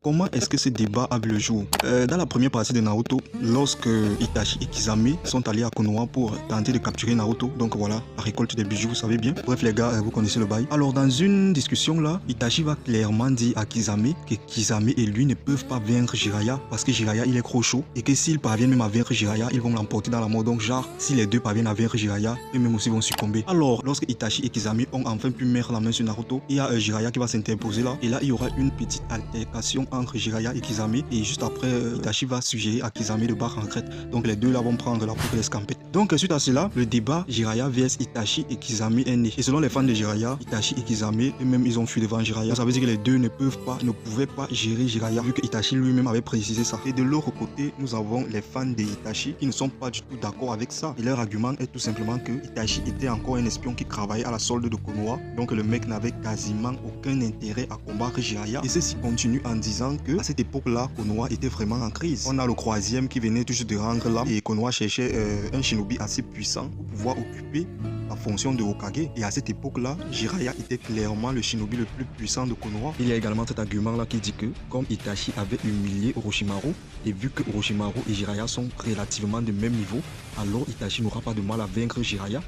comment est-ce que ce débat a vu le jour? Dans la première partie de Naruto, lorsque Itachi et Kisame sont allés à Konoha pour tenter de capturer Naruto, donc voilà, la récolte des bijoux, vous savez bien. Bref les gars, vous connaissez le bail. Alors dans une discussion là, Itachi va clairement dire à Kisame que Kisame et lui ne peuvent pas vaincre Jiraiya parce que Jiraiya il est trop chaud et que s'ils parviennent même à vaincre Jiraiya, ils vont l'emporter dans la mort. Donc genre, si les deux parviennent à vaincre Jiraiya, eux-mêmes aussi vont succomber. Alors, lorsque Itachi et Kisame ont enfin pu mettre la main sur Naruto, il y a Jiraiya qui va s'interposer là. Et là, il y aura une petite altercation entre Jiraiya et Kisame. Et juste après, Itachi va suggérer à Kisame de battre en crête. Donc les deux là vont prendre la poudre d'escampette. Donc suite à cela, le débat Jiraiya vs Itachi et Kisame est né. Et selon les fans de Jiraiya, Itachi et Kisame, eux-mêmes ils ont fui devant Jiraiya. Ça veut dire que les deux ne pouvaient pas gérer Jiraiya vu que Itachi lui-même avait précisé ça. Et de l'autre côté, nous avons les fans de Itachi qui ne sont pas du tout d'accord avec ça. Et leur argument est tout simplement que Itachi était encore un espion qui travaillait à la solde de Konoha. Donc le mec n'avait quasiment aucun intérêt à combattre Jiraiya. Et ceci continue en disant que à cette époque-là, Konoha était vraiment en crise. On a le troisième qui venait tout juste de rendre là et Konoha cherchait un shinobi assez puissant pour pouvoir occuper la fonction de Hokage. Et à cette époque-là, Jiraiya était clairement le shinobi le plus puissant de Konoha. Il y a également cet argument-là qui dit que comme Itachi avait humilié Orochimaru, et vu que Orochimaru et Jiraiya sont relativement de même niveau, alors Itachi n'aura pas de mal à vaincre Jiraiya.